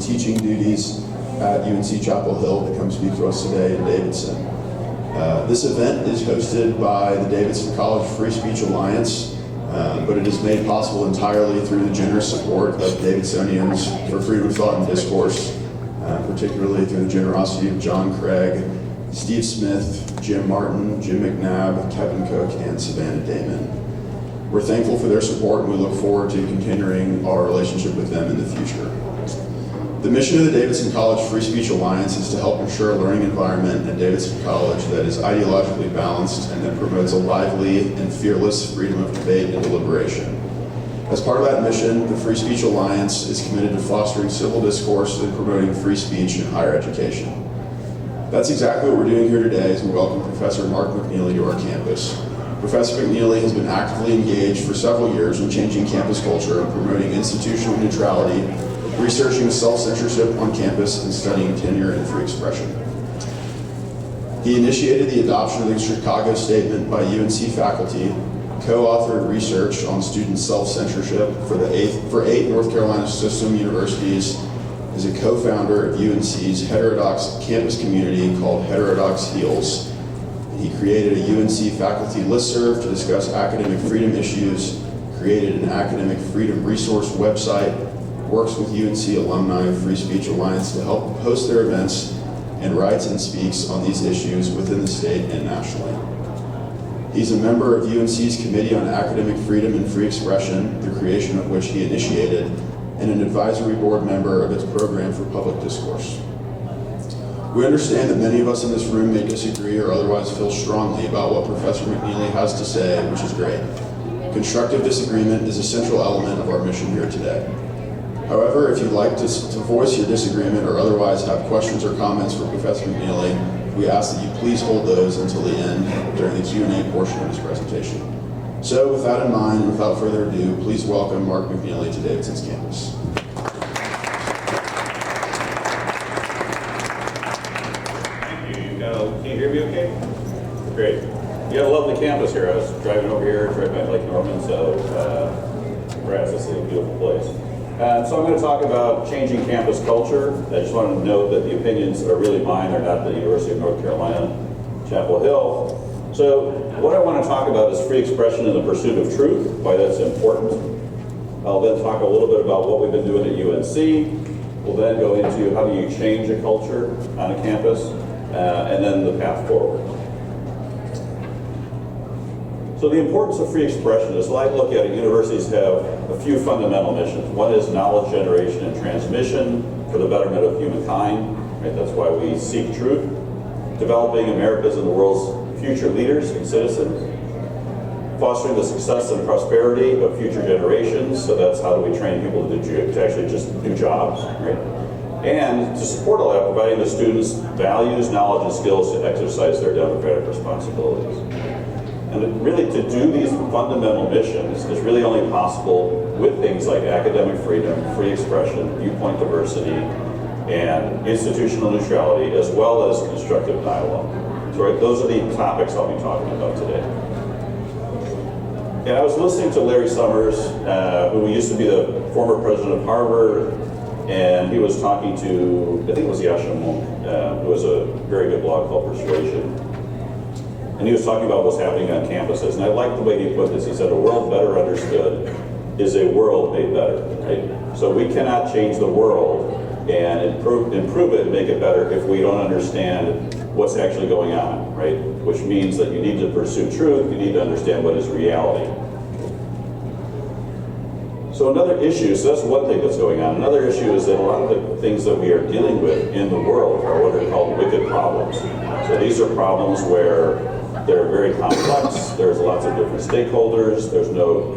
teaching duties at UNC Chapel Hill to come speak to us today in Davidson. This event is hosted by the Davidson College Free Speech Alliance, but it is made possible entirely through the generous support of Davidsonians for freedom of thought and discourse, particularly through the generosity of John Craig, Steve Smith, Jim Martin, Jim McNabb, Kevin Cook, and Savannah Damon. We're thankful for their support, and we look forward to continuing our relationship with them in the future. The mission of the Davidson College Free Speech Alliance is to help ensure a learning environment at Davidson College that is ideologically balanced and that promotes a lively and fearless freedom of debate and deliberation. As part of that mission, the Free Speech Alliance is committed to fostering civil discourse and promoting free speech in higher education. That's exactly what we're doing here today as we welcome Professor Mark McNeilly to our campus. Professor McNeilly has been actively engaged for several years in changing campus culture and promoting institutional neutrality, researching self-censorship on campus, and studying tenure and free expression. He initiated the adoption of the Chicago Statement by UNC faculty, co-authored research on student self-censorship for 8 North Carolina system universities, is a co-founder of UNC's heterodox campus community called Heterodox Heals. He created a UNC faculty listserv to discuss academic freedom issues, created an academic freedom resource website, works with UNC Alumni Free Speech Alliance to help host their events, and writes and speaks on these issues within the state and nationally. He's a member of UNC's Committee on Academic Freedom and Free Expression, the creation of which he initiated, and an advisory board member of its program for public discourse. We understand that many of us in this room may disagree or otherwise feel strongly about what Professor McNeilly has to say, which is great. Constructive disagreement is a central element of our mission here today. However, if you'd like to voice your disagreement or otherwise have questions or comments for Professor McNeilly, we ask that you please hold those until the end during the Q&A portion of his presentation. So with that in mind, and without further ado, please welcome Mark McNeilly to Davidson's campus. Thank you. Can you hear me okay? Great. You got a lovely campus here. I was driving over here, driving by Lake Norman, so perhaps this is a beautiful place. So I'm going to talk about changing campus culture. I just want to note that the opinions are really mine. They're not the University of North Carolina, Chapel Hill. So what I want to talk about is free expression and the pursuit of truth, why that's important. I'll then talk a little bit about what we've been doing at UNC. We'll then go into how do you change a culture on a campus, and then the path forward. So the importance of free expression is, like I look at it, universities have a few fundamental missions. One is knowledge generation and transmission for the betterment of humankind. Right? That's why we seek truth. Developing America's and the world's future leaders and citizens. Fostering the success and prosperity of future generations. So that's how do we train people to actually just do jobs, right? And to support all that, providing the students values, knowledge, and skills to exercise their democratic responsibilities. And really, to do these fundamental missions is really only possible with things like academic freedom, free expression, viewpoint diversity, and institutional neutrality, as well as constructive dialogue. So, right, those are the topics I'll be talking about today. And I was listening to Larry Summers, who used to be the former president of Harvard, and he was talking to, I think it was Yasha Monk, who has a very good blog called Persuasion. And he was talking about what's happening on campuses. And I like the way he put this. He said, a world better understood is a world made better, right? So we cannot change the world and improve it and make it better if we don't understand what's actually going on, right? Which means that you need to pursue truth, you need to understand what is reality. So another issue, so that's one thing that's going on. Another issue is that a lot of the things that we are dealing with in the world are what are called wicked problems. So these are problems where they're very complex, there's lots of different stakeholders, there's no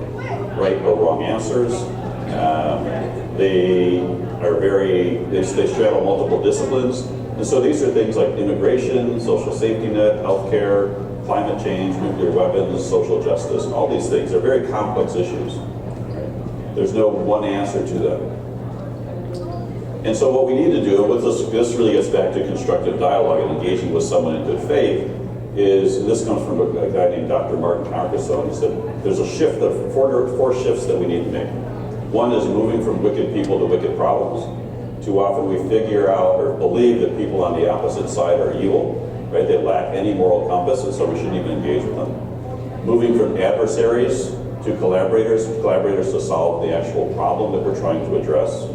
right or wrong answers. They straddle multiple disciplines. And so these are things like immigration, social safety net, healthcare, climate change, nuclear weapons, social justice, all these things are very complex issues. Right? There's no one answer to them. And so what we need to do, and this really gets back to constructive dialogue and engaging with someone in good faith, is, and this comes from a guy named Dr. Martin Carcassonne. He said, there's a shift of four shifts that we need to make. One is moving from wicked people to wicked problems. Too often we figure out or believe that people on the opposite side are evil, right? They lack any moral compass, and so we shouldn't even engage with them. Moving from adversaries to collaborators to solve the actual problem that we're trying to address.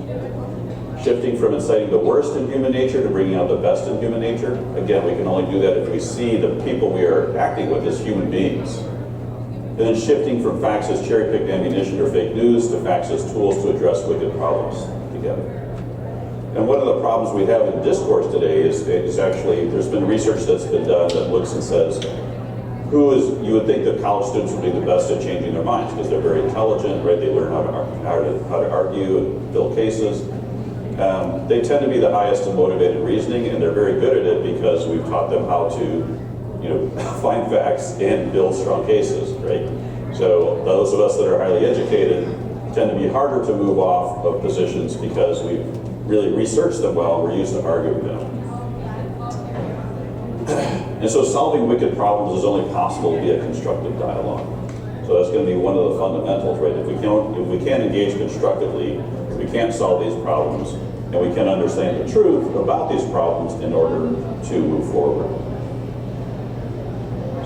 Shifting from inciting the worst in human nature to bringing out the best in human nature. Again, we can only do that if we see the people we are acting with as human beings. And then shifting from facts as cherry-picked ammunition or fake news to facts as tools to address wicked problems together. And one of the problems we have in discourse today is actually, there's been research that's been done that looks and says, you would think that college students would be the best at changing their minds because they're very intelligent, right? They learn how to argue and build cases. They tend to be the highest in motivated reasoning, and they're very good at it because we've taught them how to, find facts and build strong cases, right? So those of us that are highly educated tend to be harder to move off of positions because we've really researched them well and we're used to arguing them. And so solving wicked problems is only possible via constructive dialogue. So that's going to be one of the fundamentals, right? If we can't engage constructively, we can't solve these problems, and we can't understand the truth about these problems in order to move forward.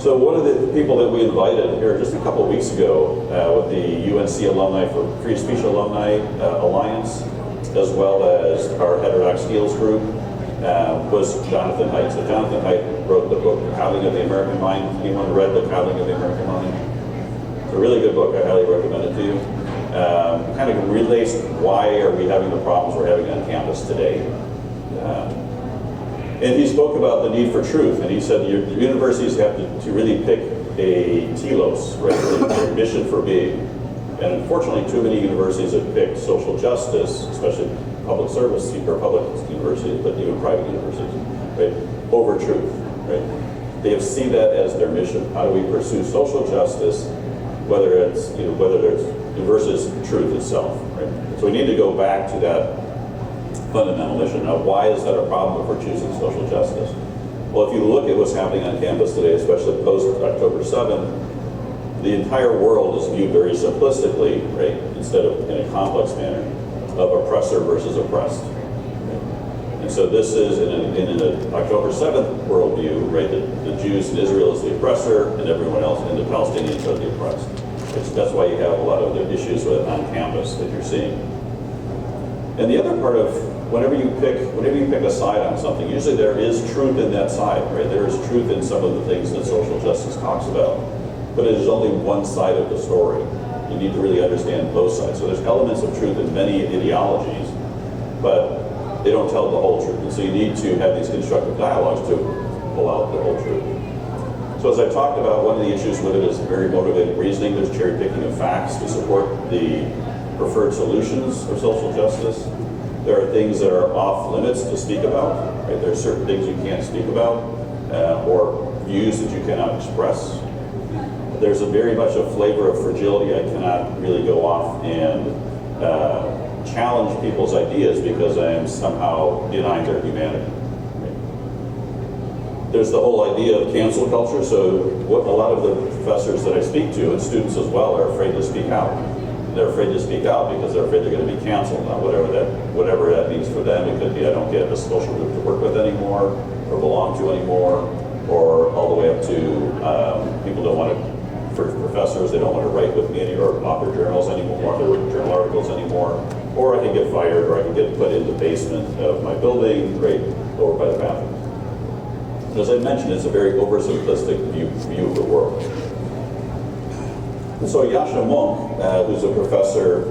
So one of the people that we invited here just a couple of weeks ago with the UNC Alumni for Free Speech Alumni Alliance, as well as our Heterodox Heels group, was Jonathan Haidt. So Jonathan Haidt wrote the book, The Coddling of the American Mind. Anyone read The Coddling of the American Mind? It's a really good book. I highly recommend it to you. Kind of relates why are we having the problems we're having on campus today. And he spoke about the need for truth, and he said the universities have to really pick a telos, right, their mission for being. And unfortunately, too many universities have picked social justice, especially public service or public universities, but even private universities, right, over truth, right? They have seen that as their mission. How do we pursue social justice, whether it's versus truth itself, right? So we need to go back to that fundamental mission. Now, why is that a problem if we're choosing social justice? Well, if you look at what's happening on campus today, especially post-October 7th, the entire world is viewed very simplistically, right, instead of in a complex manner, of oppressor versus oppressed. Right? And so this is in an October 7th worldview, right, the Jews in Israel is the oppressor and everyone else, and the Palestinians are the oppressed. That's why you have a lot of the issues on campus that you're seeing. And the other part of whenever you pick a side on something, usually there is truth in that side, right? There is truth in some of the things that social justice talks about, but it is only one side of the story. You need to really understand both sides. So there's elements of truth in many ideologies, but they don't tell the whole truth. And so you need to have these constructive dialogues to pull out the whole truth. So as I talked about, one of the issues with it is very motivated reasoning. There's cherry picking of facts to support the preferred solutions of social justice. There are things that are off limits to speak about. Right? There are certain things you can't speak about or views that you cannot express. There's very much a flavor of fragility. I cannot really go off and challenge people's ideas because I am somehow denying their humanity. Right? There's the whole idea of cancel culture. So what a lot of the professors that I speak to and students as well are afraid to speak out. They're afraid to speak out because they're afraid they're going to be canceled. Now, whatever that means for them, it could be I don't get a social group to work with anymore or belong to anymore, or all the way up to people don't want to, for professors, they don't want to write with me or author journals anymore, journal articles anymore, or I can get fired, or I can get put in the basement of my building, right over by the bathroom. As I mentioned, it's a very oversimplistic view of the world. And so Yasha Monk, who's a professor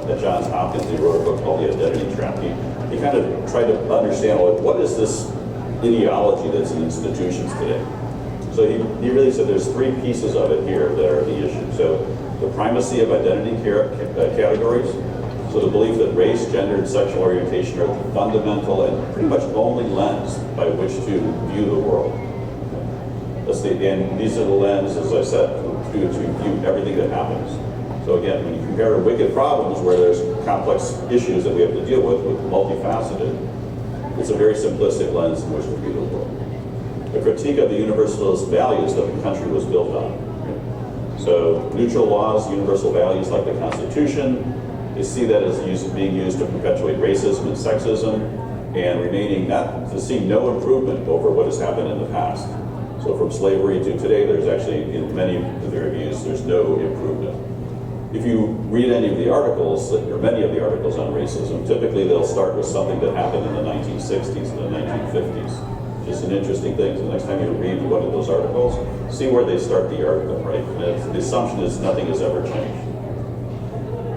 at Johns Hopkins, he wrote a book called The Identity Trap. He kind of tried to understand, well, what is this ideology that's in institutions today? So he really said there's three pieces of it here that are the issue. So the primacy of identity categories, so the belief that race, gender, and sexual orientation are the fundamental and pretty much only lens by which to view the world. And these are the lenses, as I said, to view everything that happens. So again, when you compare to wicked problems where there's complex issues that we have to deal with multifaceted, it's a very simplistic lens in which to view the world. A critique of the universalist values that the country was built on. So neutral laws, universal values like the Constitution, They see that as being used to perpetuate racism and sexism, and remaining not to see no improvement over what has happened in the past. So from slavery to today, there's actually, in many of the reviews, there's no improvement. If you read any of the articles, or many of the articles on racism, typically they'll start with something that happened in the 1960s and the 1950s. Just an interesting thing. So the next time you read one of those articles, see where they start the article, right? And the assumption is nothing has ever changed.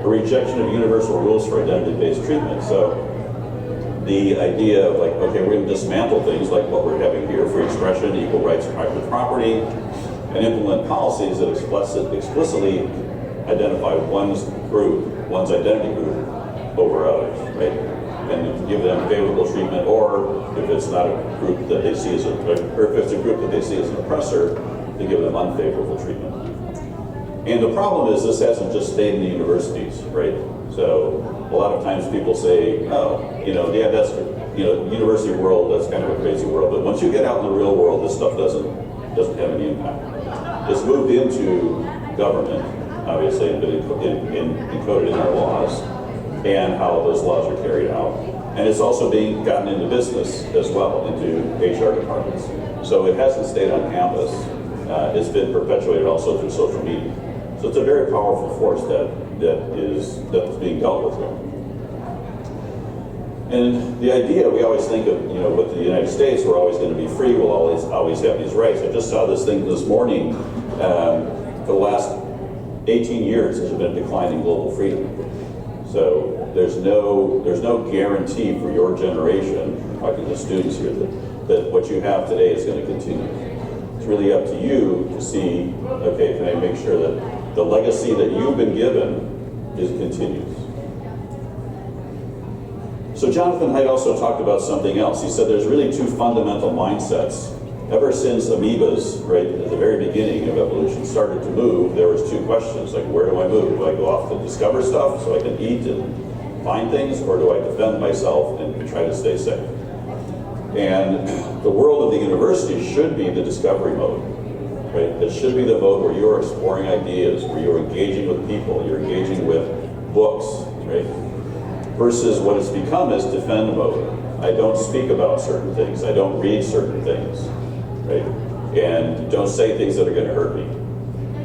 A rejection of universal rules for identity-based treatment. So the idea of like, okay, we're going to dismantle things like what we're having here, free expression, equal rights to private property, and implement policies that explicitly identify one's group, one's identity group, over others, right? And give them favorable treatment, or if it's not a group that they see as or if it's a group that they see as an oppressor, they give them unfavorable treatment. And the problem is this hasn't just stayed in the universities, right? So a lot of times people say, oh, yeah, that's, university world, that's kind of a crazy world. But once you get out in the real world, this stuff doesn't have any impact. It's moved into government, obviously, and been encoded in our laws and how those laws are carried out. And it's also being gotten into business as well, into HR departments. So it hasn't stayed on campus. It's been perpetuated also through social media. So it's a very powerful force that's being dealt with here. And the idea, we always think of, with the United States, we're always going to be free, we'll always have these rights. I just saw this thing this morning. For the last 18 years, there's been a decline in global freedom. So there's no guarantee for your generation, talking to students here, that what you have today is going to continue. It's really up to you to see, okay, can I make sure that the legacy that you've been given continues? So Jonathan Haidt also talked about something else. He said there's really two fundamental mindsets. Ever since amoebas, right, at the very beginning of evolution, started to move, there was two questions, like where do I move? Do I go off to discover stuff so I can eat and find things, or do I defend myself and try to stay safe? And the world of the university should be the discovery mode, right? It should be the mode where you're exploring ideas, where you're engaging with people, you're engaging with books, right? Versus what it's become is defend mode. I don't speak about certain things. I don't read certain things, right? And don't say things that are going to hurt me.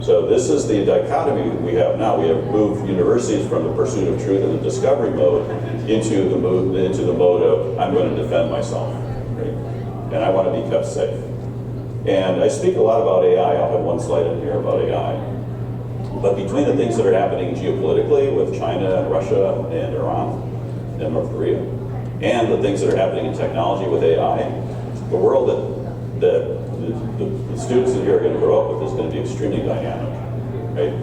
So this is the dichotomy we have now. We have moved universities from the pursuit of truth and the discovery mode into the mode of I'm going to defend myself, right? And I want to be kept safe. And I speak a lot about AI. I'll have one slide in here about AI. But between the things that are happening geopolitically with China, Russia, and Iran, and North Korea, and the things that are happening in technology with AI, the world that the students that you're going to grow up with is going to be extremely dynamic, right?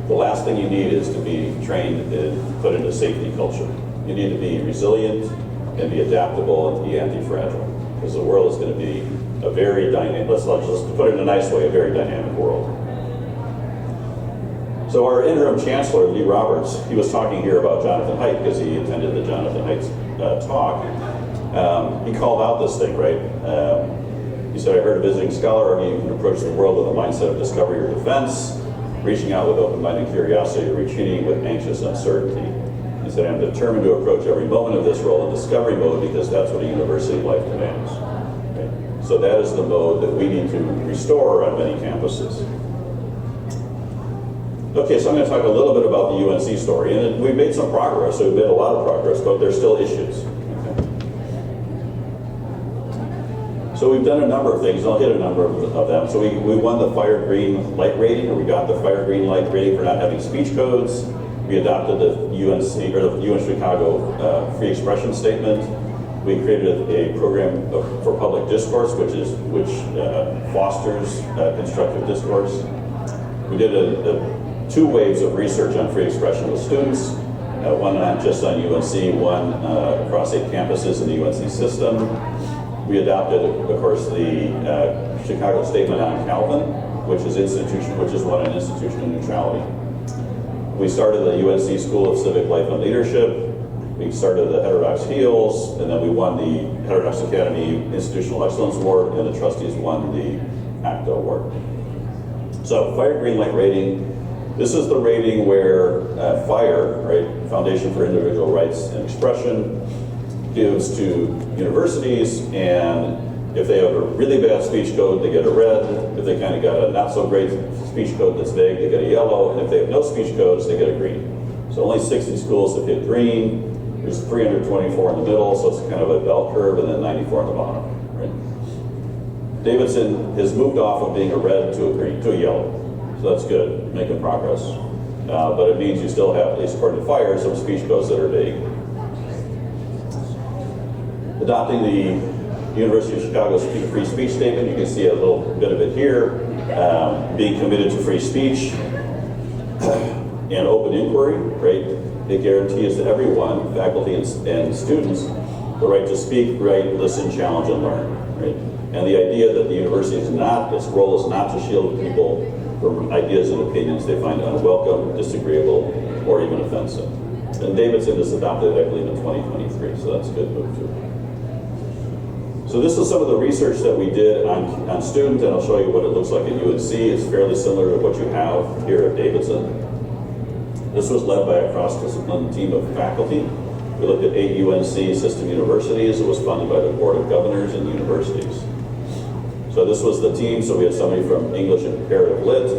The last thing you need is to be trained and put into safety culture. You need to be resilient and be adaptable and be anti-fragile, because the world is going to be a very dynamic, let's just put it in a nice way, a very dynamic world. So our interim chancellor, Lee Roberts, he was talking here about Jonathan Haidt because he attended the Jonathan Haidt talk. He called out this thing, right? He said, I heard a visiting scholar argue you can approach the world with a mindset of discovery or defense, reaching out with open-minded curiosity or retreating with anxious uncertainty. He said, I'm determined to approach every moment of this role in discovery mode because that's what a university life demands. Right? So that is the mode that we need to restore on many campuses. Okay, so I'm going to talk a little bit about the UNC story, and we've made some progress. So we've made a lot of progress, but there's still issues. Okay. So we've done a number of things. I'll hit a number of them. So we won the Fire Green Light rating, or we got the Fire Green Light rating for not having speech codes. We adopted the UNC or the UN Chicago free expression statement. We created a program for public discourse, which fosters constructive discourse. We did two waves of research on free expression with students, one not just on UNC, one across 8 campuses in the UNC system. We adopted, of course, the Chicago Statement on Calvin, which is one on institutional neutrality. We started the UNC School of Civic Life and Leadership. We started the Heterodox Heels, and then we won the Heterodox Academy Institutional Excellence Award, and the trustees won the ACTA Award. So, Fire Green Light rating. This is the rating where FIRE, right, Foundation for Individual Rights and Expression, gives to universities, and if they have a really bad speech code, they get a red. If they kind of got a not so great speech code that's vague, they get a yellow, and if they have no speech codes, they get a green. So only 60 schools have hit green. There's 324 in the middle, so it's kind of a bell curve, and then 94 on the bottom, right? Davidson has moved off of being a red to a green, to a yellow. So that's good, making progress. But it means you still have, at least according to FIRE, some speech codes that are vague. Adopting the University of Chicago's free speech statement, you can see a little bit of it here. Being committed to free speech and open inquiry, right? It guarantees to everyone, faculty and students, the right to speak, write, listen, challenge, and learn, right? And the idea that the university is not, its role is not to shield people from ideas and opinions they find unwelcome, disagreeable, or even offensive. And Davidson has adopted it, I believe, in 2023, so that's a good move too. So this is some of the research that we did on students, and I'll show you what it looks like at UNC. It's fairly similar to what you have here at Davidson. This was led by a cross-discipline team of faculty. We looked at 8 UNC system universities. It was funded by the Board of Governors and universities. So this was the team. So we had somebody from English and Comparative Lit.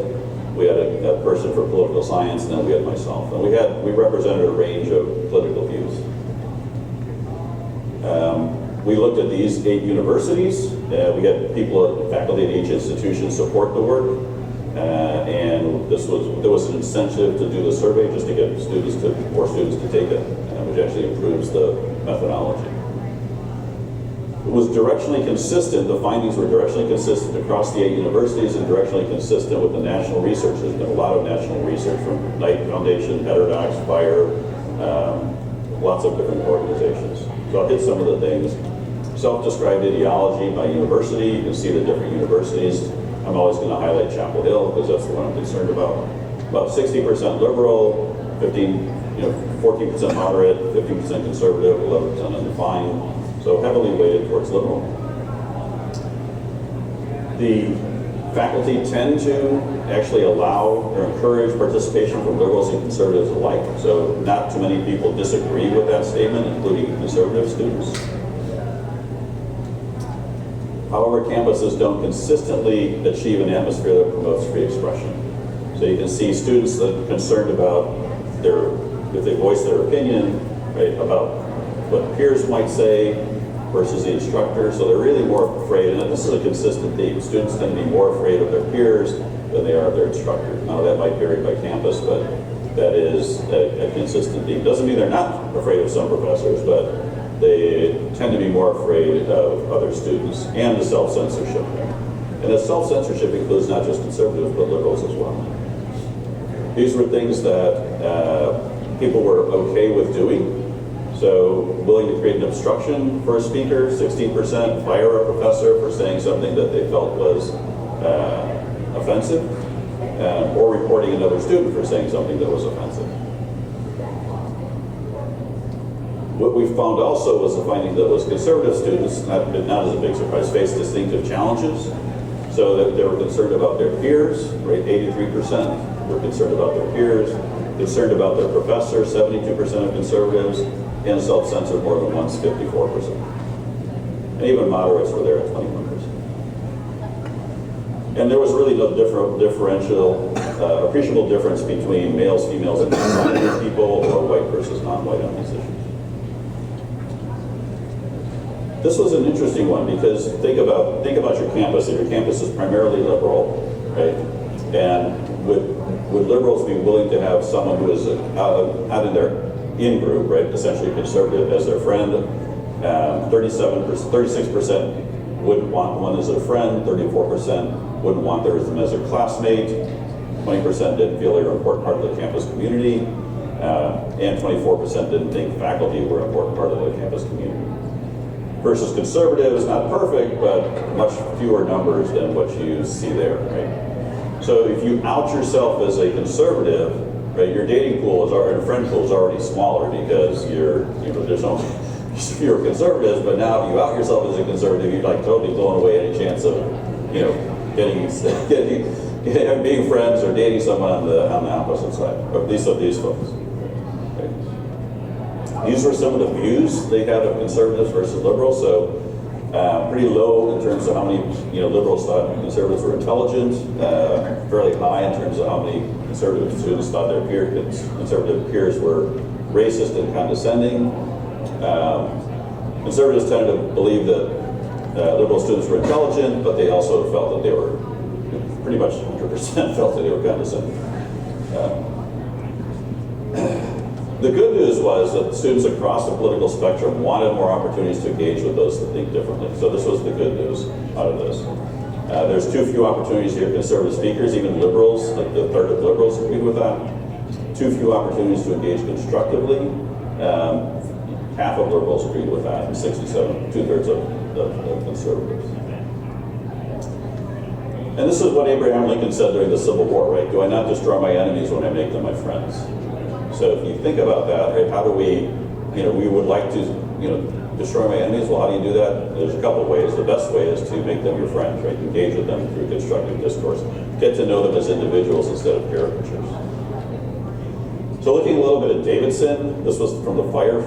We had a person for political science, and then we had myself. And we represented a range of political views. We looked at these 8 universities. We had people, faculty at each institution support the work. And there was an incentive to do the survey just to get more students to take it, which actually improves the methodology. It was directionally consistent. The findings were directionally consistent across the 8 universities and directionally consistent with the national research. There's been a lot of national research from Knight Foundation, Heterodox, FIRE, lots of different organizations. So I'll hit some of the things. Self-described ideology by university. You can see the different universities. I'm always going to highlight Chapel Hill because that's the one I'm concerned about. About 60% liberal, 14% moderate, 15% conservative, 11% undefined. So heavily weighted towards liberal. The faculty tend to actually allow or encourage participation from liberals and conservatives alike. So not too many people disagree with that statement, including conservative students. However, campuses don't consistently achieve an atmosphere that promotes free expression. So you can see students that are concerned about if they voice their opinion, right, about what peers might say versus the instructor. So they're really more afraid, and this is a consistent theme. Students tend to be more afraid of their peers than they are of their instructor. Now that might vary by campus, but that is a consistent theme. Doesn't mean they're not afraid of some professors, but they tend to be more afraid of other students and the self-censorship. And the self-censorship includes not just conservatives, but liberals as well. These were things that people were okay with doing. So willing to create an obstruction for a speaker, 16%, fire a professor for saying something that they felt was offensive, or reporting another student for saying something that was offensive. What we found also was a finding that was conservative students, not as a big surprise, faced distinctive challenges. So that they were concerned about their peers, right? 83% were concerned about their peers, concerned about their professor, 72% of conservatives, and self-censored more than once, 54%. And even moderates were there at 21%. And there was really no appreciable difference between males, females, and non-binary people, or white versus non-white on these issues. This was an interesting one because think about your campus. If your campus is primarily liberal, right? And would liberals be willing to have someone who is out in their in-group, right, essentially conservative, as their friend? 36% wouldn't want one as their friend. 34% wouldn't want them as their classmate. 20% didn't feel they were an important part of the campus community, and 24% didn't think faculty were an important part of the campus community. Versus conservatives, not perfect, but much fewer numbers than what you see there, right? So if you out yourself as a conservative, right, your dating pool your friend pool is already smaller because there's no fewer conservatives. But now if you out yourself as a conservative, you're like totally blowing away any chance of, getting being friends or dating someone on the opposite side, or at least of these folks. Okay. These were some of the views they had of conservatives versus liberals. So pretty low in terms of how many liberals thought conservatives were intelligent, fairly high in terms of how many conservative students thought their conservative peers were racist and condescending. Conservatives tended to believe that liberal students were intelligent, but they also felt that they were pretty much 100% felt that they were condescending. The good news was that students across the political spectrum wanted more opportunities to engage with those that think differently. So this was the good news out of this. There's too few opportunities to hear conservative speakers, even liberals, like the third of liberals agreed with that. Too few opportunities to engage constructively. Half of liberals agreed with that, and 67, two-thirds of conservatives. And this is what Abraham Lincoln said during the Civil War, right? Do I not destroy my enemies when I make them my friends? So if you think about that, right, how do we would like to, destroy my enemies. Well, how do you do that? There's a couple of ways. The best way is to make them your friends, right? Engage with them through constructive discourse. Get to know them as individuals instead of caricatures. So looking a little bit at Davidson, this was from the Fire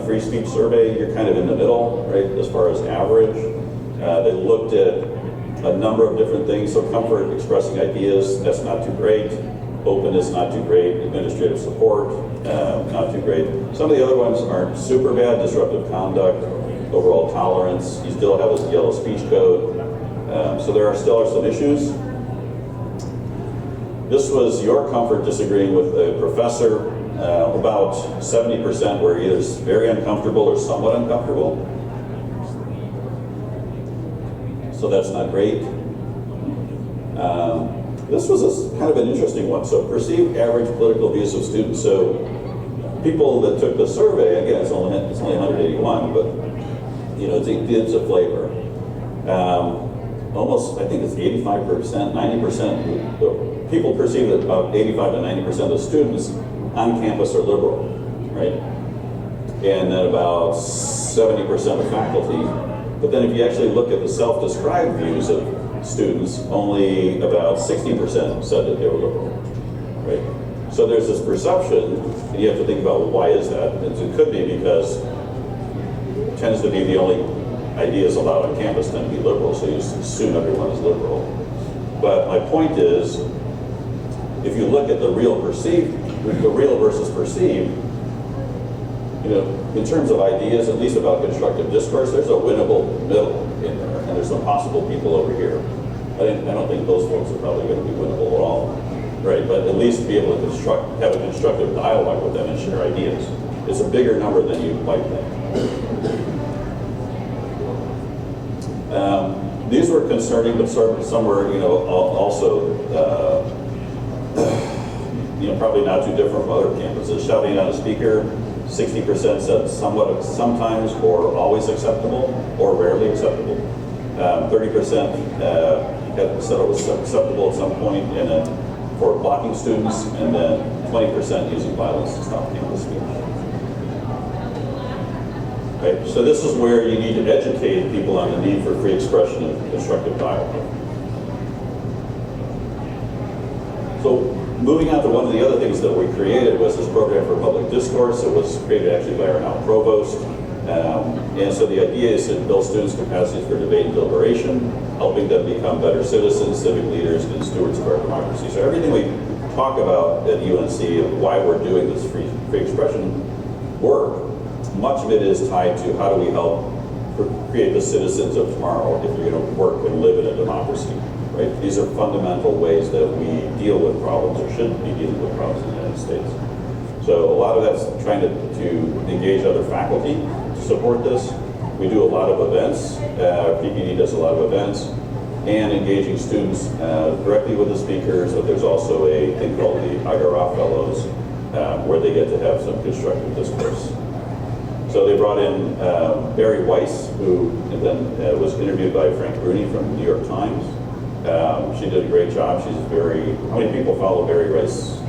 Free Speech Survey. You're kind of in the middle, right, as far as average. They looked at a number of different things. So comfort expressing ideas, that's not too great. Openness, not too great. Administrative support, not too great. Some of the other ones aren't super bad. Disruptive conduct, overall tolerance. You still have this yellow speech code. So there still are some issues. This was your comfort disagreeing with a professor. About 70% were either very uncomfortable or somewhat uncomfortable. So that's not great. This was kind of an interesting one. So perceived average political views of students. So people that took the survey, again, it's only 181, but it gives a flavor. Almost, I think it's 85%, 90%. People perceive that about 85 to 90% of the students on campus are liberal, right? And then about 70% of faculty. But then if you actually look at the self-described views of students, only about 60% said that they were liberal, right? So there's this perception, and you have to think about why is that? And it could be because it tends to be the only ideas allowed on campus tend to be liberal, so you assume everyone is liberal. But my point is, if you look at the real versus perceived, in terms of ideas, at least about constructive discourse, there's a winnable middle in there, and there's some possible people over here. I don't think those folks are probably going to be winnable at all, right? But at least be able to have a constructive dialogue with them and share ideas. It's a bigger number than you might think. These were concerning, but some were, also, probably not too different from other campuses. Shouting at a speaker, 60% said sometimes or always acceptable or rarely acceptable. 30% said it was acceptable at some point, and then for blocking students, and then 20% using violence to stop campus speech. Right? So this is where you need to educate people on the need for free expression and constructive dialogue. So moving on to one of the other things that we created was this program for public discourse. It was created actually by our now provost. And so the idea is to build students' capacities for debate and deliberation, helping them become better citizens, civic leaders, and stewards of our democracy. So everything we talk about at UNC and why we're doing this free expression work, much of it is tied to how do we help create the citizens of tomorrow if you're going to work and live in a democracy. Right? These are fundamental ways that we deal with problems, or should be dealing with problems in the United States. So a lot of that's trying to engage other faculty to support this. We do a lot of events. PPD does a lot of events, and engaging students directly with the speakers. But there's also a thing called the Agara Fellows, where they get to have some constructive discourse. So they brought in Barry Weiss, who then was interviewed by Frank Rooney from the New York Times. She did a great job. She's how many people follow Barry Weiss?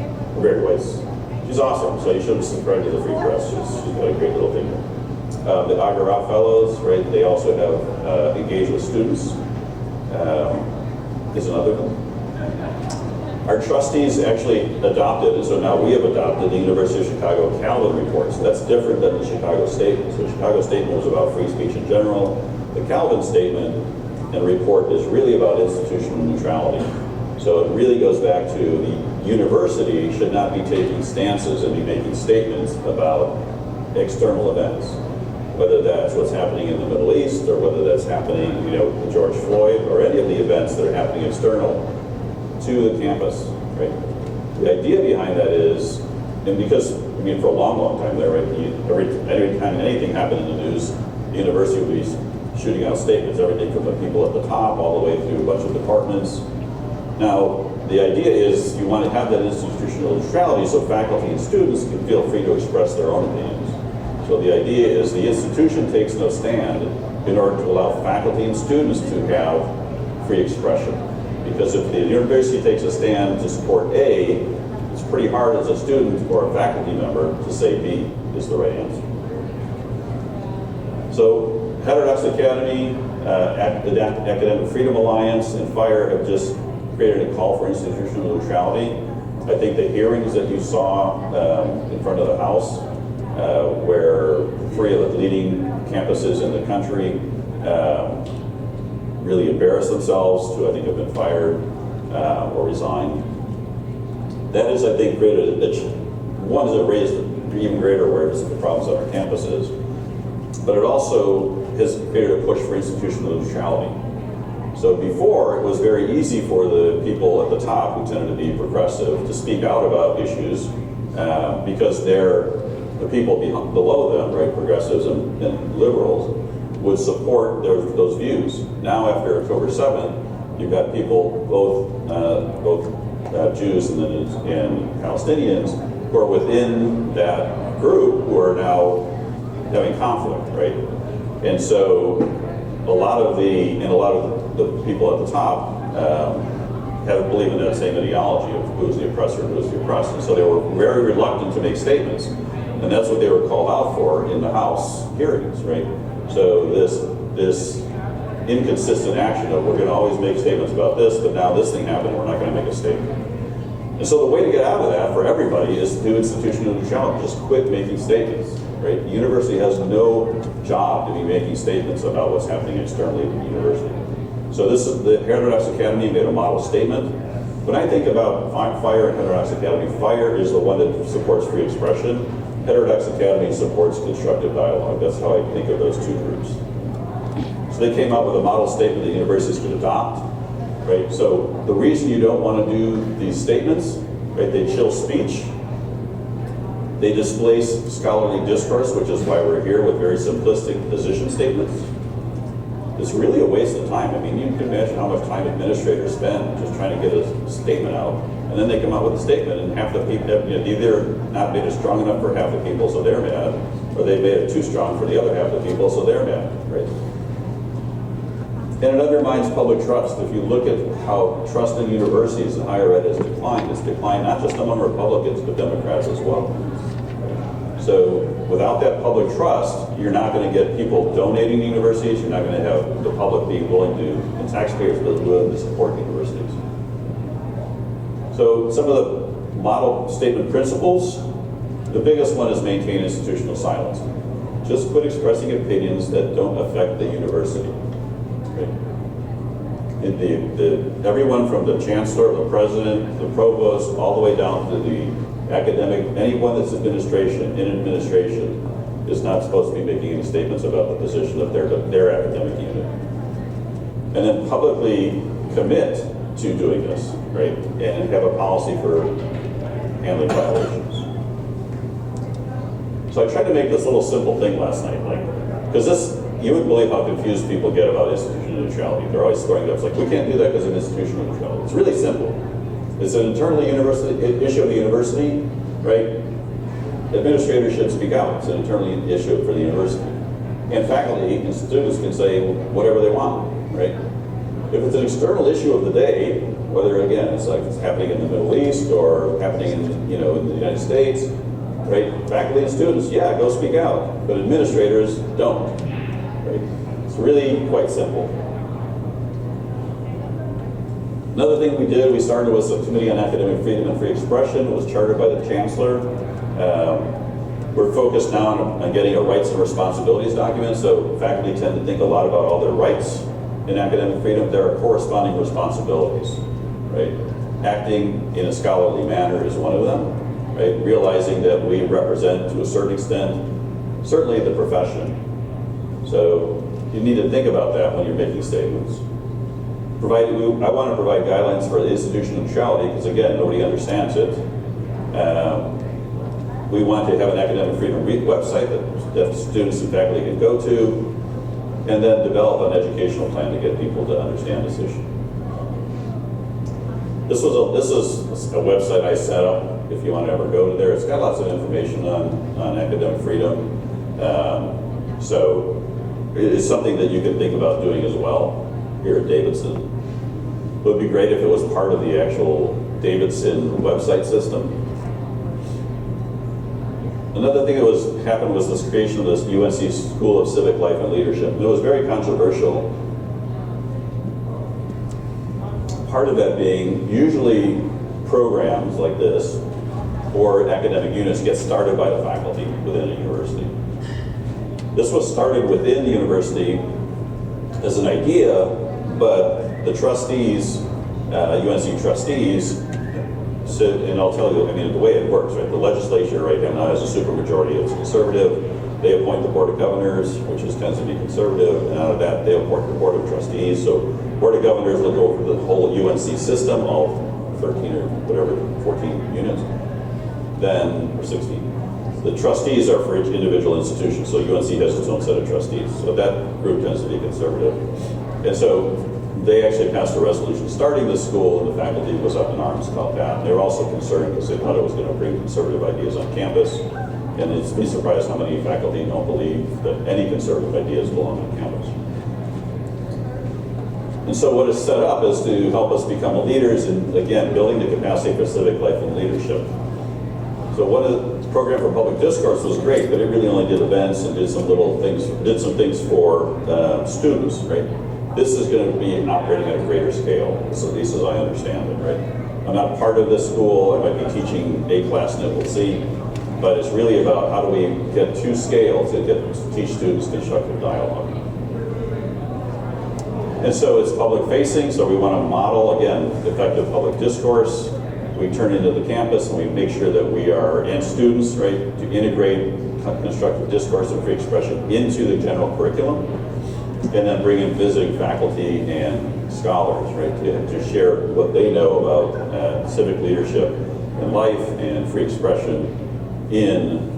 She's awesome, so you should subscribe to the Free Press. She's got a great little thing. The Agara Fellows, right, they also have engaged with students, is another one. Our trustees actually adopted, and so now we have adopted the University of Chicago Calvin reports. That's different than the Chicago Statement. So the Chicago Statement was about free speech in general. The Calvin Statement and report is really about institutional neutrality. So it really goes back to the university should not be taking stances and be making statements about external events, whether that's what's happening in the Middle East or whether that's happening, with George Floyd or any of the events that are happening external to the campus, right? The idea behind that is, and because, for a long, long time there, right, every time anything happened in the news, the university would be shooting out statements, everything from the people at the top all the way through a bunch of departments. Now, the idea is you want to have that institutional neutrality so faculty and students can feel free to express their own opinions. So the idea is the institution takes no stand in order to allow faculty and students to have free expression. Because if the university takes a stand to support A, it's pretty hard as a student or a faculty member to say B is the right answer. So Heterodox Academy, Academic Freedom Alliance, and FIRE have just created a call for institutional neutrality. I think the hearings that you saw in front of the House, where 3 of the leading campuses in the country really embarrassed themselves, 2 I think have been fired or resigned. That has, I think, created one is it raised even greater awareness of the problems on our campuses, but it also has created a push for institutional neutrality. So before, it was very easy for the people at the top, who tended to be progressive, to speak out about issues because the people below them, right, progressives and liberals, would support those views. Now, after October 7th, you've got people, both Jews and Palestinians, who are within that group who are now having conflict, right? And so a lot of the people at the top believe in that same ideology of who's the oppressor and who's the oppressed. And so they were very reluctant to make statements. And that's what they were called out for in the House hearings, right? So this inconsistent action of we're going to always make statements about this, but now this thing happened, we're not going to make a statement. And so the way to get out of that for everybody is to do institutional neutrality. Just quit making statements, right? The university has no job to be making statements about what's happening externally at the university. So this is the Heterodox Academy made a model statement. When I think about FIRE and Heterodox Academy, FIRE is the one that supports free expression. Heterodox Academy supports constructive dialogue. That's how I think of those 2 groups. So they came up with a model statement that universities could adopt, right? So the reason you don't want to do these statements, right, they chill speech, they displace scholarly discourse, which is why we're here with very simplistic position statements. It's really a waste of time. I mean, you can imagine how much time administrators spend just trying to get a statement out, and then they come out with a statement, and half the people have either not made it strong enough for half the people, so they're mad, or they made it too strong for the other half of the people, so they're mad, right? And it undermines public trust. If you look at how trust in universities and higher ed has declined, it's declined not just among Republicans, but Democrats as well. So without that public trust, you're not going to get people donating to universities, you're not going to have the public being willing to, and taxpayers being willing to support universities. So some of the model statement principles, the biggest one is maintain institutional silence. Just quit expressing opinions that don't affect the university. Right? Everyone from the chancellor, the president, the provost, all the way down to the academic, anyone that's in administration is not supposed to be making any statements about the position of their academic unit. And then publicly commit to doing this, right? And have a policy for handling violations. So I tried to make this little simple thing last night, because you wouldn't believe how confused people get about institutional neutrality. They're always throwing it up, it's like, we can't do that because of institutional neutrality. It's really simple. It's an internal issue of the university, right? Administrators should speak out. It's an internal issue for the university. And faculty and students can say whatever they want, right? If it's an external issue of the day, whether again it's like it's happening in the Middle East or happening in the United States, right? Faculty and students, yeah, go speak out, but administrators don't. Right? It's really quite simple. Another thing we did, we started with the Committee on Academic Freedom and Free Expression. It was chartered by the Chancellor. We're focused now on getting a rights and responsibilities document, so faculty tend to think a lot about all their rights in academic freedom. There are corresponding responsibilities, right? Acting in a scholarly manner is one of them, right? Realizing that we represent, to a certain extent, certainly the profession. So you need to think about that when you're making statements. I want to provide guidelines for the institution of neutrality, because again, nobody understands it. We want to have an academic freedom website that students and faculty can go to, and then develop an educational plan to get people to understand this issue. This is a website I set up, if you want to ever go to there. It's got lots of information on academic freedom. So it's something that you can think about doing as well here at Davidson. It would be great if it was part of the actual Davidson website system. Another thing that happened was this creation of this UNC School of Civic Life and Leadership. And it was very controversial. Part of that being, usually programs like this or academic units get started by the faculty within a university. This was started within the university as an idea, but the trustees, UNC trustees, and I'll tell you, I mean, the way it works, right? The legislature right now has a supermajority. It's conservative. They appoint the board of governors, which tends to be conservative, and out of that, they appoint the board of trustees. So, board of governors look over the whole UNC system, all 13 or whatever, 14 units, or 16. The trustees are for each individual institution. So UNC has its own set of trustees. So that group tends to be conservative, and so they actually passed a resolution starting the school, and the faculty was up in arms about that. And they were also concerned because they thought it was going to bring conservative ideas on campus. And it's be surprised how many faculty don't believe that any conservative ideas belong on campus. And so what is set up is to help us become leaders in, again, building the capacity for civic life and leadership. So one of the program for public discourse was great, but it really only did events and did some things for students, right? This is going to be operating at a greater scale, so at least as I understand it, right? I'm not part of this school. I might be teaching a class in it, we'll see. But it's really about how do we get to scale to teach students constructive dialogue. And so it's public facing, so we want to model, again, effective public discourse. We turn into the campus and we make sure that we are, and students, right, to integrate constructive discourse and free expression into the general curriculum. And then bring in visiting faculty and scholars, right, to share what they know about civic leadership and life and free expression in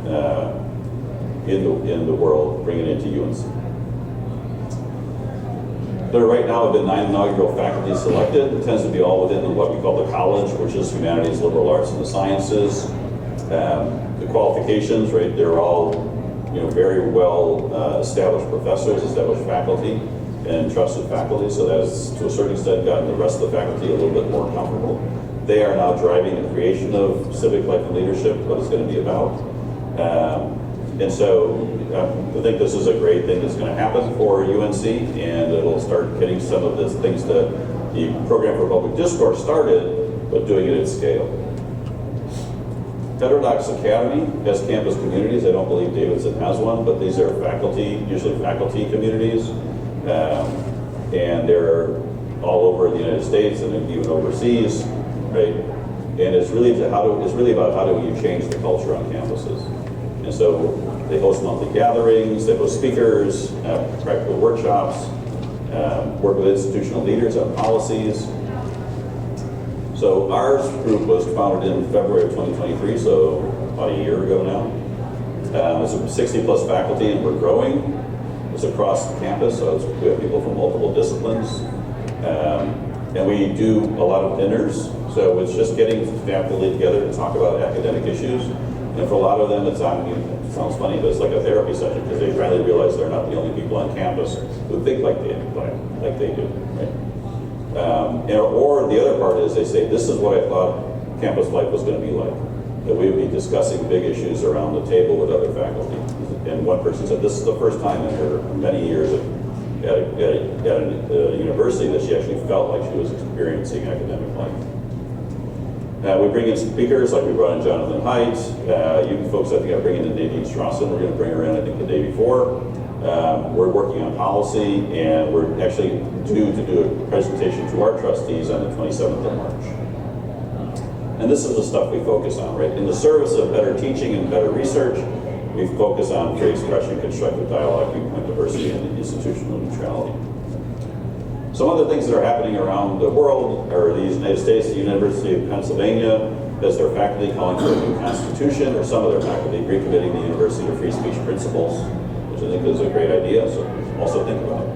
the world, bring it into UNC. There right now have been 9 inaugural faculty selected. It tends to be all within what we call the college, which is humanities, liberal arts, and the sciences. The qualifications, right, they're all very well established professors, established faculty, and trusted faculty, so that has, to a certain extent, gotten the rest of the faculty a little bit more comfortable. They are now driving the creation of civic life and leadership, what it's going to be about. And so I think this is a great thing that's going to happen for UNC, and it'll start getting some of the things that the program for public discourse started, but doing it at scale. Heterodox Academy has campus communities. I don't believe Davidson has one, but these are faculty, usually faculty communities, and they're all over the United States and even overseas, right? And it's really about how do you change the culture on campuses. And so they host monthly gatherings, they host speakers, practical workshops, work with institutional leaders on policies. So our group was founded in February of 2023, so about a year ago now. It's 60 plus faculty, and we're growing. It's across the campus, so we have people from multiple disciplines. And we do a lot of dinners, so it's just getting faculty together to talk about academic issues. And for a lot of them, it sounds funny, but it's like a therapy session, because they finally realize they're not the only people on campus who think like they do, right? Or the other part is they say, this is what I thought campus life was going to be like. That we would be discussing big issues around the table with other faculty. And one person said, this is the first time in her many years of at a university that she actually felt like she was experiencing academic life. We bring in speakers, like we brought in Jonathan Haidt. You folks, I think I bring in Nadine Strawson. We're going to bring her in, I think, the day before. We're working on policy, and we're actually due to do a presentation to our trustees on the 27th of March. And this is the stuff we focus on, right? In the service of better teaching and better research, we focus on free expression, constructive dialogue, viewpoint diversity, and institutional neutrality. Some other things that are happening around the world are the United States, the University of Pennsylvania has their faculty calling for a new constitution, or some of their faculty recommitting the University to free speech principles, which I think is a great idea, so also think about it.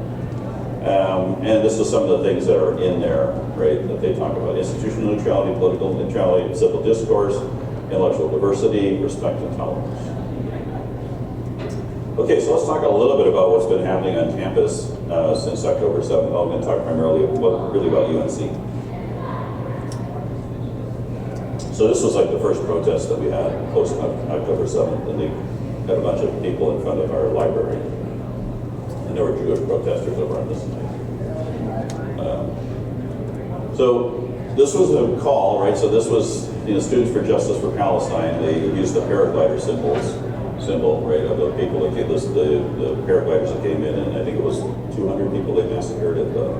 And this is some of the things that are in there, right, that they talk about: institutional neutrality, political neutrality, civil discourse, intellectual diversity, respect and tolerance. Okay, so let's talk a little bit about what's been happening on campus since October 7th. I'm going to talk primarily really about UNC. So this was like the first protest that we had post October 7th, and they had a bunch of people in front of our library. And there were Jewish protesters over on this side. So this was a call, right? So this was, Students for Justice for Palestine. They used the paraglider symbol, right, of the people that came, the paragliders that came in, and I think it was 200 people they massacred at the,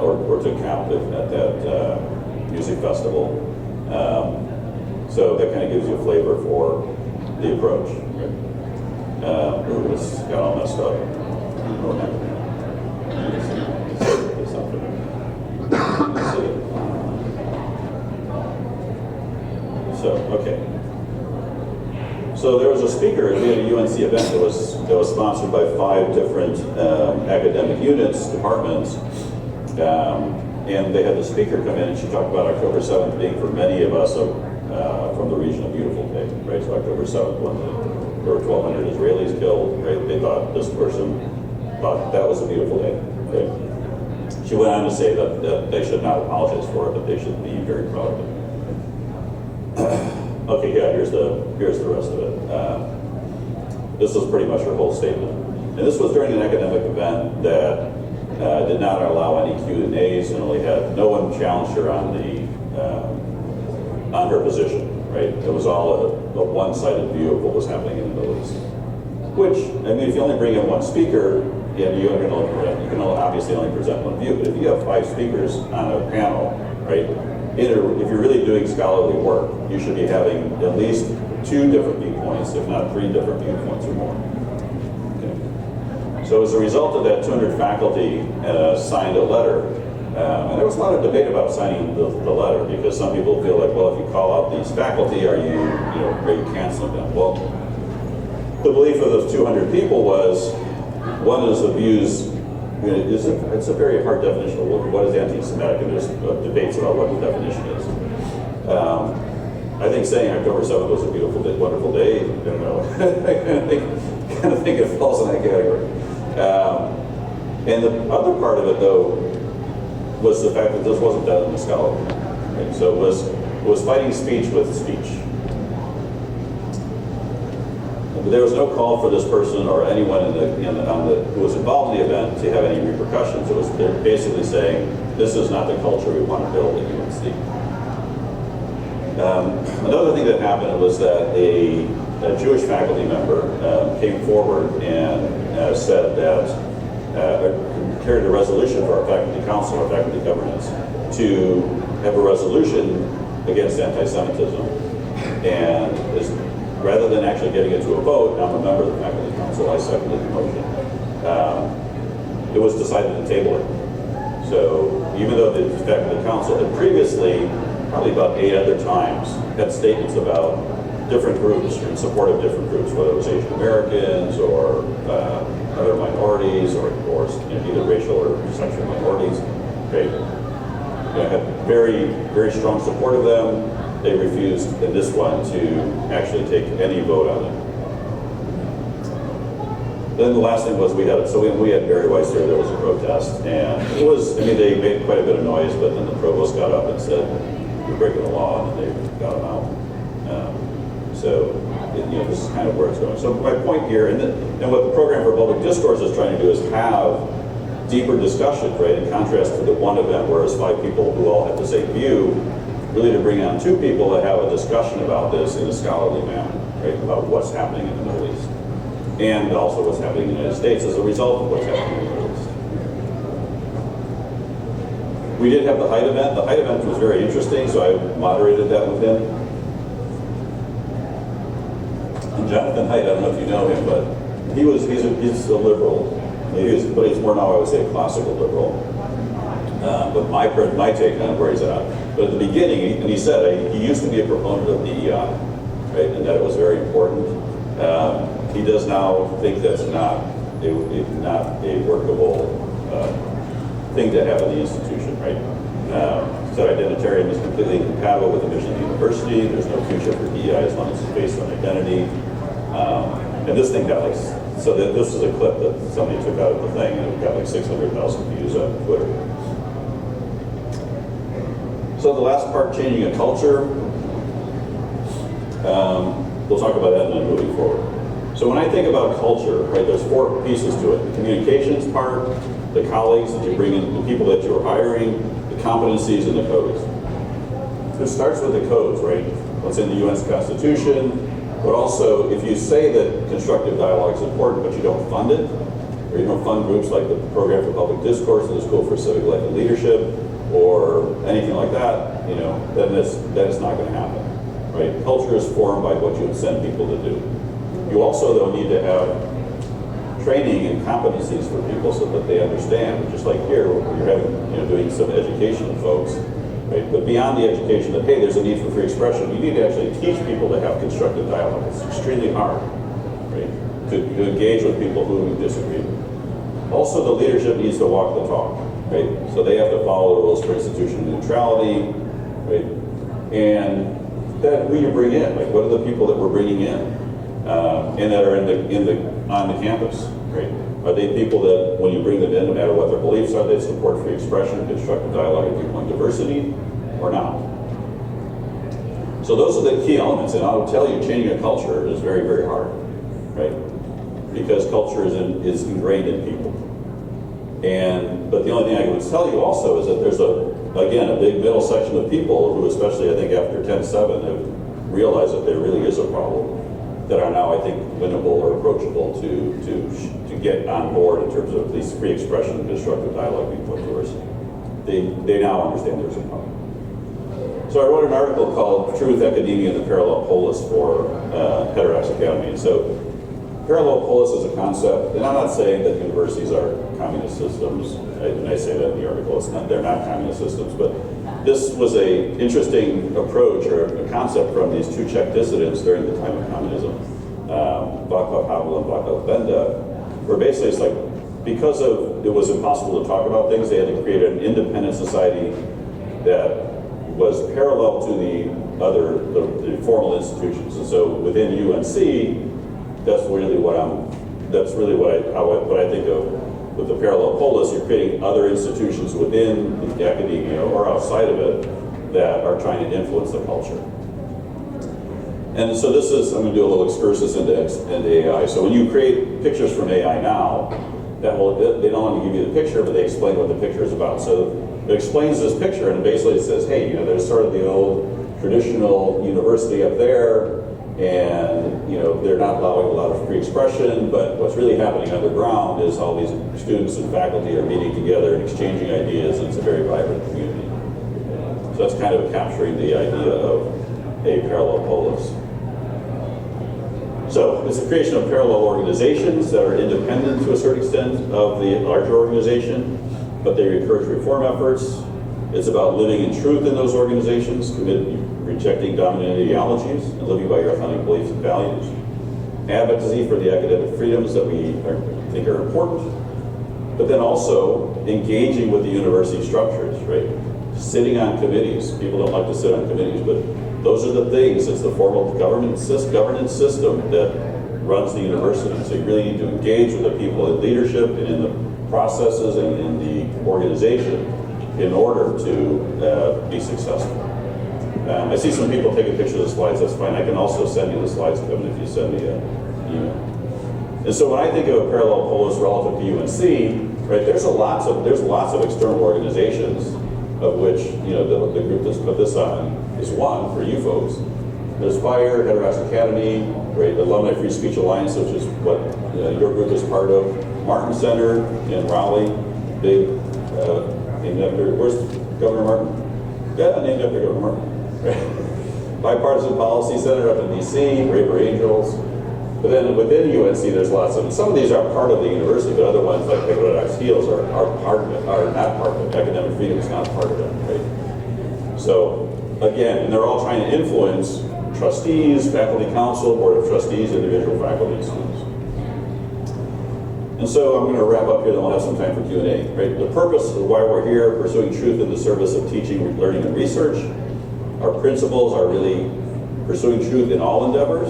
or took captive at that music festival. So that kind of gives you a flavor for the approach, right? This got all messed up. What happened? So, okay. So there was a speaker, we had a UNC event that was sponsored by 5 different academic units, departments, and they had the speaker come in, and she talked about October 7th being, for many of us, from the region, a beautiful day, right? So October 7th, when there were 1,200 Israelis killed, right? They thought, this person thought that was a beautiful day, right? She went on to say that they should not apologize for it, but they should be very proud of it. Okay, yeah, here's the rest of it. This was pretty much her whole statement. And this was during an academic event that did not allow any Q&As, and only had, no one challenged her on her position, right? It was all a one-sided view of what was happening in the Middle East. Which, I mean, if you only bring in one speaker, you can obviously only present one view, but if you have 5 speakers on a panel, right, if you're really doing scholarly work, you should be having at least 2 different viewpoints, if not 3 different viewpoints or more. Okay. So as a result of that, 200 faculty signed a letter, and there was a lot of debate about signing the letter, because some people feel like, well, if you call out these faculty, are you canceling them? Well, the belief of those 200 people was, one is the views. It's a very hard definition of what is anti-Semitic, and there's debates about what the definition is. I think saying October 7th was a beautiful day, wonderful day, I don't know. I kind of think it falls in that category. And the other part of it, though, was the fact that this wasn't done in the scholarly. Right? So it was fighting speech with speech. There was no call for this person or anyone who was involved in the event to have any repercussions. They're basically saying, this is not the culture we want to build at UNC. Another thing that happened was that a Jewish faculty member came forward and said that, carried a resolution for our faculty council, our faculty governance, to have a resolution against anti-Semitism. And rather than actually getting it to a vote, I'm a member of the faculty council, I seconded the motion. It was decided to table it. So even though the faculty council had previously, probably about 8 other times, had statements about different groups, in support of different groups, whether it was Asian Americans or other minorities, or either racial or sexual minorities, okay, had very, very strong support of them. They refused in this one to actually take any vote on it. Then the last thing was we had Barry Weiss here. There was a protest, and they made quite a bit of noise. But then the provost got up and said, "You're breaking the law," and they got him out. This is kind of where it's going. So my point here, and what the program for public discourse is trying to do, is have deeper discussion, right? In contrast to the one event where it's 5 people who all have the same view, really to bring on 2 people that have a discussion about this in a scholarly manner, right? About what's happening in the Middle East. And also what's happening in the United States as a result of what's happening in the Middle East. We did have the height event. The height event was very interesting, so I moderated that with him. And Jonathan Haidt, I don't know if you know him, but he's a liberal. But he's more now, I would say, a classical liberal. But my take on where he's at. But at the beginning, and he said he used to be a proponent of DEI, right, and that it was very important. He does now think that's not a workable thing to have in the institution, right? Said identitarian is completely incompatible with the mission of the university. There's no future for DEI as long as it's based on identity. And this thing got like, so this is a clip that somebody took out of the thing, and it got like 600,000 views on Twitter. So the last part, changing a culture, we'll talk about that and then moving forward. So when I think about culture, right, there's 4 pieces to it. The communications part, the colleagues that you bring in, the people that you're hiring, the competencies, and the codes. So it starts with the codes, right? What's in the UN's Constitution, but also if you say that constructive dialogue is important, but you don't fund it, or you don't fund groups like the Program for Public Discourse or the School for Civic Life and Leadership, or anything like that, you know, then that is not going to happen, right? Culture is formed by what you send people to do. You also, though, need to have training and competencies for people so that they understand, just like here, you're having, doing some education of folks, right? But beyond the education that, hey, there's a need for free expression, you need to actually teach people to have constructive dialogue. It's extremely hard, right? To engage with people who disagree. Also, the leadership needs to walk the talk, right? So they have to follow the rules for institutional neutrality, right? And that who you bring in, like what are the people that we're bringing in, and that are on the campus, right? Are they people that when you bring them in, no matter what their beliefs are, they support free expression, constructive dialogue, and viewpoint diversity, or not? So those are the key elements, and I would tell you, changing a culture is very, very hard, right? Because culture is ingrained in people. But the only thing I would tell you also is that there's a big middle section of people who, especially I think after 10/7, have realized that there really is a problem that are now, I think, winnable or approachable to get on board in terms of these free expression and constructive dialogue viewpoint diversity. They now understand there's a problem. So I wrote an article called Truth, Academia, and the Parallel Polis for Heterodox Academy. And so parallel polis is a concept, and I'm not saying that universities are communist systems, and I say that in the article, they're not communist systems, but this was an interesting approach or a concept from these 2 Czech dissidents during the time of communism, Václav Havel and Václav Benda, where basically it's like, because it was impossible to talk about things, they had to create an independent society that was parallel to the formal institutions. And so within UNC, that's really what I think of with the parallel polis. You're creating other institutions within the academia or outside of it that are trying to influence the culture. And so I'm going to do a little excursus into AI. So when you create pictures from AI now, they don't only give you the picture, but they explain what the picture is about. So it explains this picture, and basically it says, hey, there's sort of the old traditional university up there, and they're not allowing a lot of free expression, but what's really happening underground is all these students and faculty are meeting together and exchanging ideas, and it's a very vibrant community. So that's kind of capturing the idea of a parallel polis. So it's the creation of parallel organizations that are independent to a certain extent of the larger organization, but they encourage reform efforts. It's about living in truth in those organizations, rejecting dominant ideologies, and living by your authentic beliefs and values. Advocacy for the academic freedoms that we think are important, but then also engaging with the university structures, right? Sitting on committees. People don't like to sit on committees, but those are the things. It's the formal governance system that runs the university. So you really need to engage with the people in leadership and in the processes and in the organization in order to be successful. I see some people taking pictures of the slides. That's fine. I can also send you the slides, Kevin, if you send me an email. And so when I think of a parallel polis relative to UNC, right? There's lots of external organizations, of which the group that's put this on is one for you folks. There's FIRE, Heteros Academy, right? Alumni Free Speech Alliance, which is what your group is part of. Martin Center in Raleigh, big, named after, where's Governor Martin? Yeah, named after Governor Martin. Right? Bipartisan Policy Center up in DC, Braver Angels. But then within UNC, there's lots of, some of these are part of the university, but other ones like Heteros Heels are part of it, are not part of it. Academic freedom is not part of it, right? So again, and they're all trying to influence trustees, faculty council, board of trustees, individual faculty and students. And so I'm going to wrap up here, then we'll have some time for Q&A. Right? The purpose of why we're here, pursuing truth in the service of teaching, learning, and research. Our principles are really pursuing truth in all endeavors,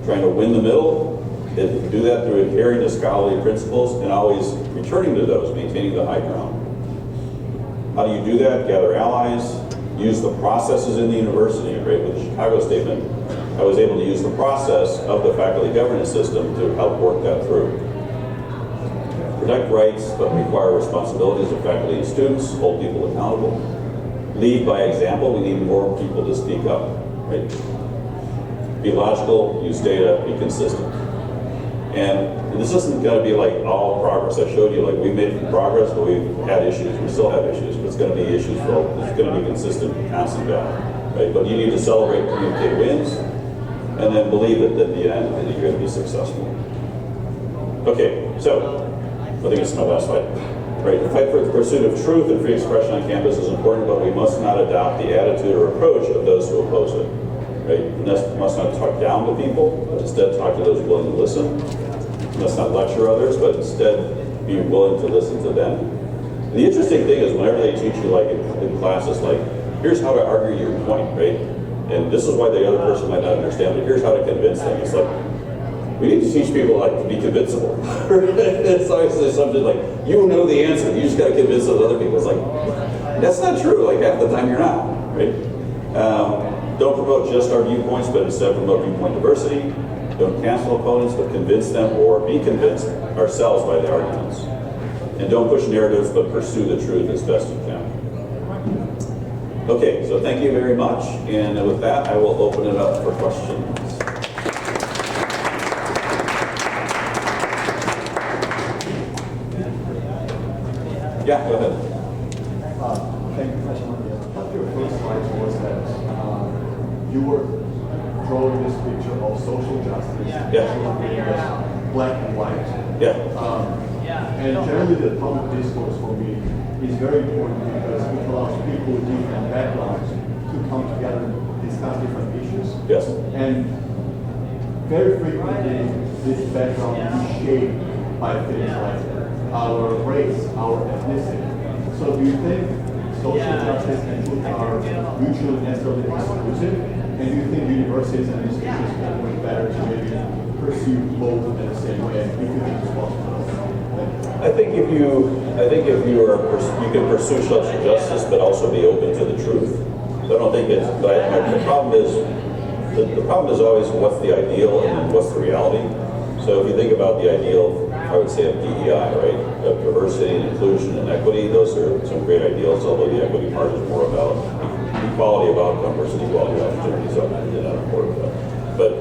trying to win the middle, and do that through adhering to scholarly principles and always returning to those, maintaining the high ground. How do you do that? Gather allies, use the processes in the university, right? With the Chicago statement, I was able to use the process of the faculty governance system to help work that through. Protect rights, but require responsibilities of faculty and students, hold people accountable. Lead by example, we need more people to speak up, right? Be logical, use data, be consistent. And this isn't going to be like all progress. I showed you, like, we made progress, but we've had issues. We still have issues, but it's going to be issues for, it's going to be consistent, constant battle, right? But you need to celebrate, communicate wins, and then believe that at the end that you're going to be successful. Okay, so I think it's my last slide. Right, the fight for the pursuit of truth and free expression on campus is important, but we must not adopt the attitude or approach of those who oppose it. Right, we must not talk down to people, but instead talk to those willing to listen. Let's not lecture others, but instead be willing to listen to them. And the interesting thing is whenever they teach you, like in classes, like, here's how to argue your point, right? And this is why the other person might not understand, but here's how to convince them. It's like, we need to teach people, like, to be convincible. It's obviously something like, you know the answer, you just got to convince those other people. It's like, that's not true. Like, half the time you're not, right? Don't promote just our viewpoints, but instead promote viewpoint diversity. Don't cancel opponents, but convince them or be convinced ourselves by the arguments. And don't push narratives, but pursue the truth as best you can. Okay, so thank you very much. And with that, I will open it up for questions. Yeah, go ahead. Thank you, Professor. One of your first slides was that you were drawing this picture of social justice, black and white. Yeah. And generally the public discourse for me is very important because it allows people with different backgrounds to come together and discuss different issues. Yes. And very frequently this background is shaped by things like our race, our ethnicity. So do you think social justice and truth are mutually necessarily exclusive? And do you think universities and institutions can work better to maybe pursue both in the same way if you think it's possible? I think if you can pursue social justice, but also be open to the truth. So I don't think it's. But the problem is always what's the ideal and what's the reality. So if you think about the ideal, I would say of DEI, right? Of diversity and inclusion and equity, those are some great ideals, although the equity part is more about equality of outcome versus equality of opportunity, so I'm not important with that. But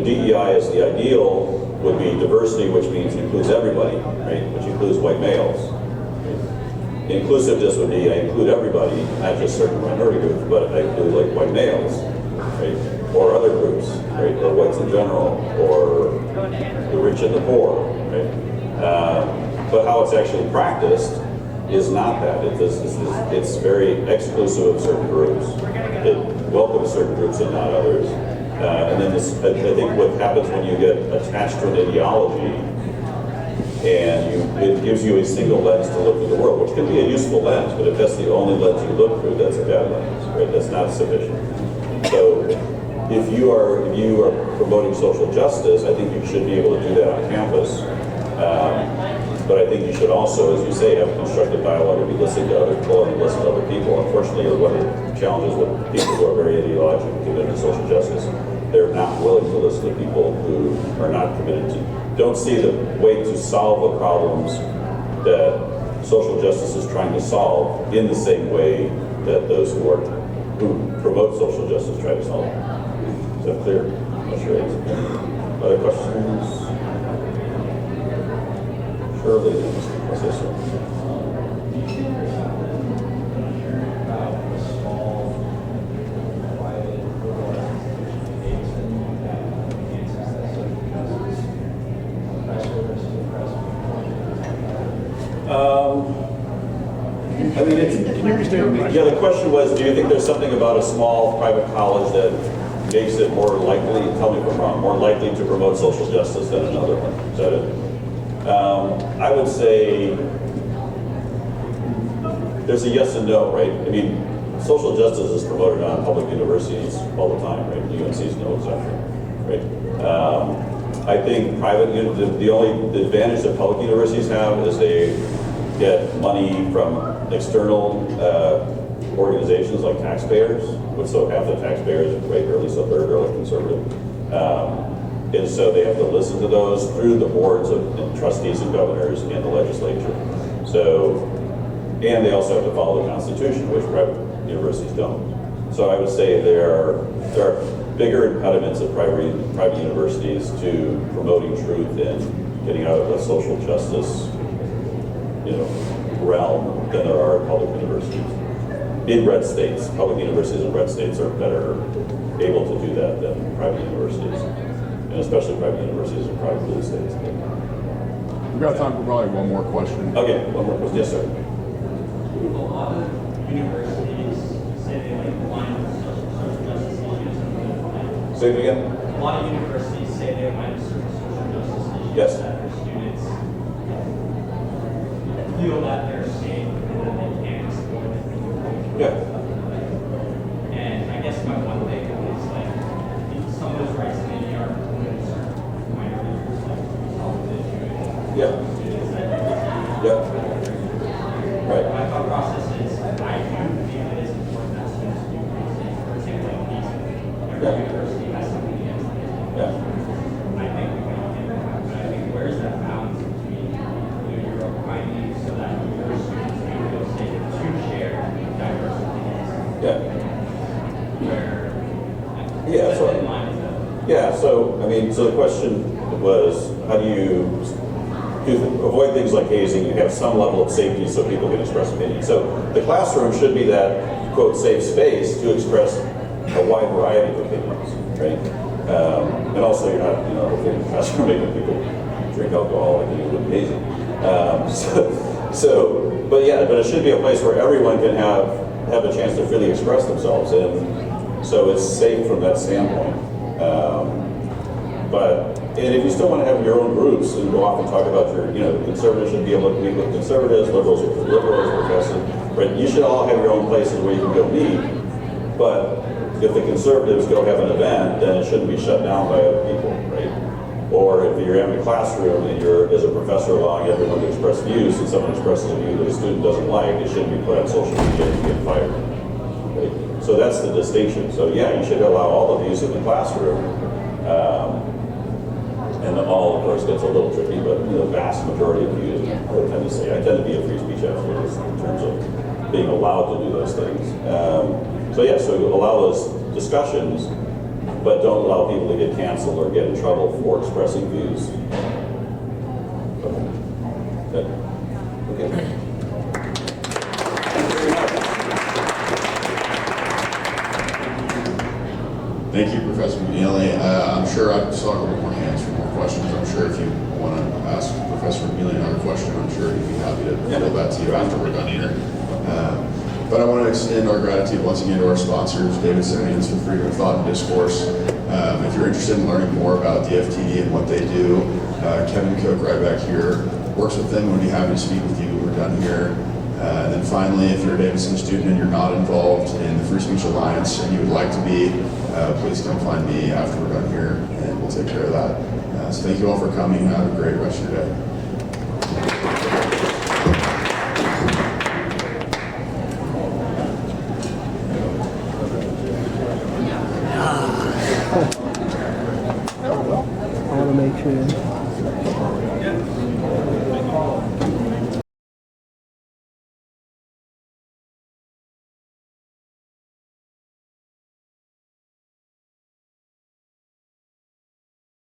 DEI as the ideal would be diversity, which means includes everybody, right? Which includes white males. Right? Inclusiveness would be I include everybody, not just certain minority groups, but I include like white males, right? Or other groups, right? Or whites in general, or the rich and the poor, right? But how it's actually practiced is not that. It's very exclusive of certain groups. It welcomes certain groups and not others. And then I think what happens when you get attached to an ideology and it gives you a single lens to look through the world, which can be a useful lens, but if that's the only lens you look through, that's a bad lens, right? That's not sufficient. So if you are promoting social justice, I think you should be able to do that on campus. But I think you should also, as you say, have constructive dialogue and be listening to other people and listen to other people. Unfortunately, one of the challenges with people who are very ideologically committed to social justice, they're not willing to listen to people who are not committed to, don't see the way to solve the problems that social justice is trying to solve in the same way that those who promote social justice try to solve. Is that clear? That's right. Other questions? Surely, I'll say so. I mean, yeah, the question was, do you think there's something about a small private college that makes it more likely, tell me if I'm wrong, more likely to promote social justice than another one? Is that it? I would say there's a yes and no, right? I mean, social justice is promoted on public universities all the time, right? UNC's no exception, right? I think the only advantage that public universities have is they get money from external organizations like taxpayers, which so half the taxpayers, right, or at least a third are like conservative. And so they have to listen to those through the boards of trustees and governors and the legislature. So, and they also have to follow the Constitution, which private universities don't. So I would say there are bigger impediments at private universities to promoting truth and getting out of the social justice, realm than there are at public universities. In red states, public universities in red states are better able to do that than private universities, and especially private universities in private blue states. We've got time for probably one more question. Okay, one more question. Yes, sir. A lot of universities say they like align with social justice issues. Say it again. A lot of universities say they align with certain social justice issues Yes. that their students feel that they're safe and that they can't explore it. Yeah. And I guess my one thing is like some of those rights maybe aren't limited to certain minority groups like college and Yeah. students that Yeah. Right. my thought process is I do feel it is important that students do these things, particularly these. Every Yeah. university has something against it. Yeah. I think we can all get that, but I think where's that balance between your open-minded so that your students do feel safe to share diverse opinions? Yeah. Where Yeah, that's so- in line with that. Yeah, so, I mean, so the question was, how do you avoid things like hazing and have some level of safety so people can express opinions? So the classroom should be that, quote, safe space to express a wide variety of opinions, right? And also you're not, hopefully in the classroom making people drink alcohol like you would be hazing. But it should be a place where everyone can have a chance to freely express themselves, and so it's safe from that standpoint. And if you still want to have your own groups and go off and talk about conservatives should be able to meet with conservatives, liberals with liberals, progressives, right? You should all have your own places where you can go meet. But if the conservatives go have an event, then it shouldn't be shut down by other people, right? Or if you're having a classroom and you're, as a professor, allowing everyone to express views, and someone expresses a view that a student doesn't like, it shouldn't be put on social media and get fired. Right? So that's the distinction. So yeah, you should allow all the views in the classroom. And all, of course, gets a little tricky, but the vast majority of views, I tend to be a free speech activist in terms of being allowed to do those things. So allow those discussions, but don't allow people to get canceled or get in trouble for expressing views. Okay. Thank you, Professor McNeilly. I'm sure I saw a couple more hands for more questions. I'm sure if you want to ask Professor McNeilly another question, I'm sure he'd be happy to field that to you after we're done here. But I want to extend our gratitude once again to our sponsors, Davidson for Freedom of Thought and Discourse. If you're interested in learning more about the FTD and what they do, Kevin Cook right back here works with them and would be happy to speak with you when we're done here. And then finally, if you're a Davidson student and you're not involved in the Free Speech Alliance and you would like to be, please come find me after we're done here and we'll take care of that. So thank you all for coming. Have a great rest of your day. I want to make sure.